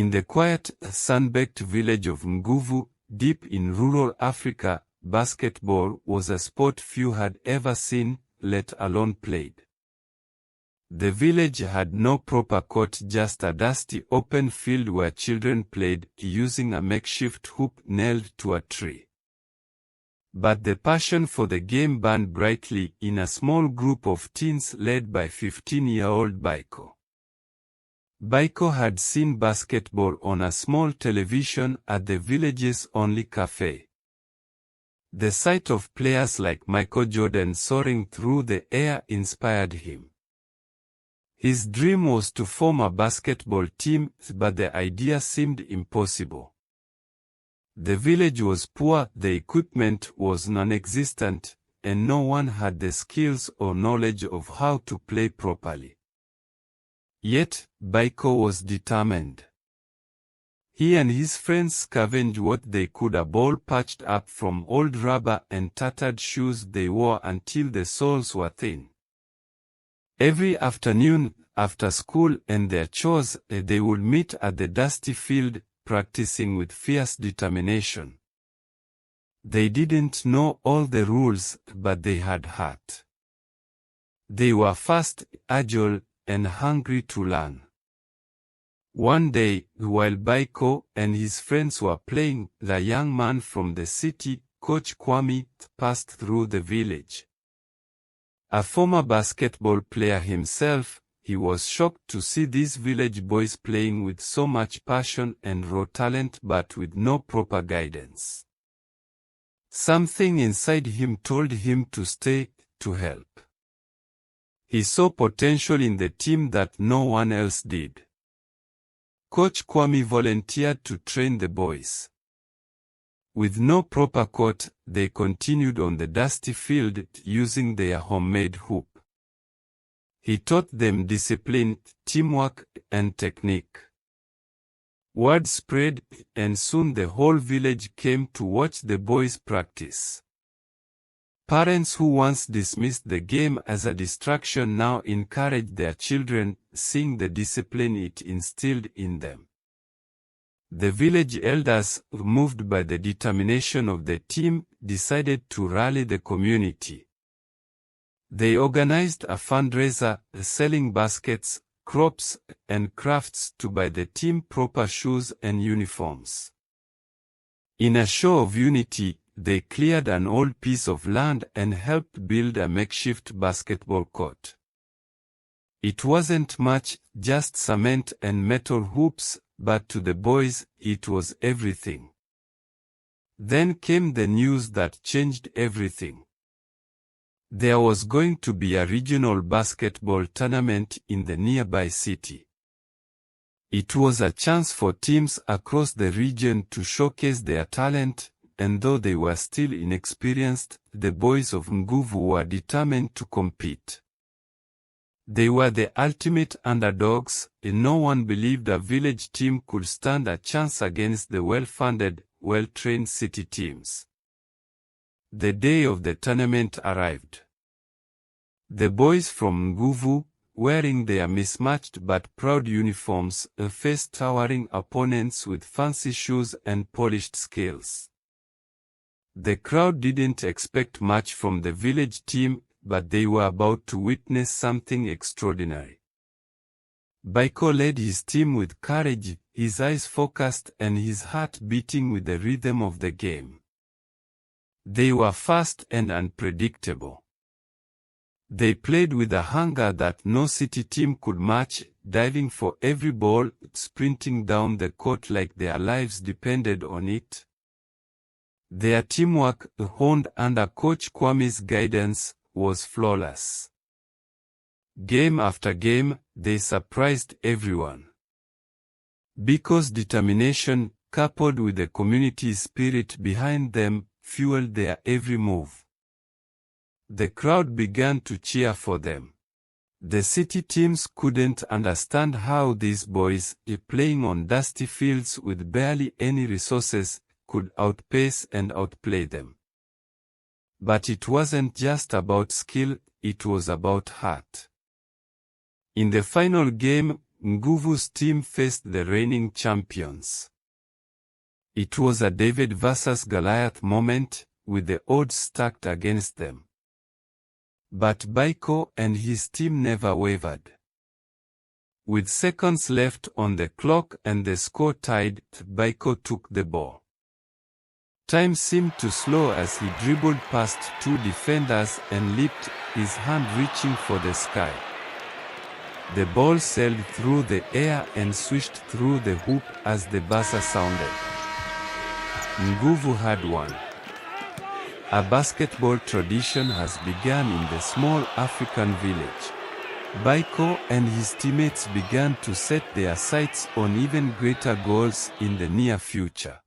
In the quiet, sun-baked village of Nguvu, deep in rural Africa, basketball was a sport few had ever seen, let alone played. The village had no proper court, just a dusty open field where children played, using a makeshift hoop nailed to a tree. But the passion for the game burned brightly in a small group of teens led by 15-year-old Baiko. Baiko had seen basketball on a small television at the village's only cafe. The sight of players like Michael Jordan soaring through the air inspired him. His dream was to form a basketball team, but the idea seemed impossible. The village was poor, the equipment was non-existent, and no one had the skills or knowledge of how to play properly. Yet, Baiko was determined. He and his friends scavenged what they could, a ball patched up from old rubber and tattered shoes they wore until the soles were thin. Every afternoon, after school and their chores, they would meet at the dusty field, practicing with fierce determination. They didn't know all the rules, but they had heart. They were fast, agile, and hungry to learn. One day, while Baiko and his friends were playing, the young man from the city, Coach Kwame, passed through the village. A former basketball player himself, he was shocked to see these village boys playing with so much passion and raw talent but with no proper guidance. Something inside him told him to stay, to help. He saw potential in the team that no one else did. Coach Kwame volunteered to train the boys. With no proper court, they continued on the dusty field using their homemade hoop. He taught them discipline, teamwork, and technique. Word spread, and soon the whole village came to watch the boys practice. Parents who once dismissed the game as a distraction now encouraged their children, seeing the discipline it instilled in them. The village elders, moved by the determination of the team, decided to rally the community. They organized a fundraiser, selling baskets, crops, and crafts to buy the team proper shoes and uniforms. In a show of unity, they cleared an old piece of land and helped build a makeshift basketball court. It wasn't much, just cement and metal hoops, but to the boys, it was everything. Then came the news that changed everything. There was going to be a regional basketball tournament in the nearby city. It was a chance for teams across the region to showcase their talent, and though they were still inexperienced, the boys of Nguvu were determined to compete. They were the ultimate underdogs, and no one believed a village team could stand a chance against the well-funded, well-trained city teams. The day of the tournament arrived. The boys from Nguvu, wearing their mismatched but proud uniforms, faced towering opponents with fancy shoes and polished skills. The crowd didn't expect much from the village team, but they were about to witness something extraordinary. Baiko led his team with courage, his eyes focused and his heart beating with the rhythm of the game. They were fast and unpredictable. They played with a hunger that no city team could match, diving for every ball, sprinting down the court like their lives depended on it. Their teamwork, honed under Coach Kwame's guidance, was flawless. Game after game, they surprised everyone. Baiko's determination, coupled with the community spirit behind them, fueled their every move. The crowd began to cheer for them. The city teams couldn't understand how these boys, playing on dusty fields with barely any resources, could outpace and outplay them. But it wasn't just about skill, it was about heart. In the final game, Nguvu's team faced the reigning champions. It was a David versus Goliath moment, with the odds stacked against them. But Baiko and his team never wavered. With seconds left on the clock and the score tied, Baiko took the ball. Time seemed to slow as he dribbled past two defenders and leaped, his hand reaching for the sky. The ball sailed through the air and swished through the hoop as the buzzer sounded. Nguvu had won. A basketball tradition has begun in the small African village. Baiko and his teammates began to set their sights on even greater goals in the near future.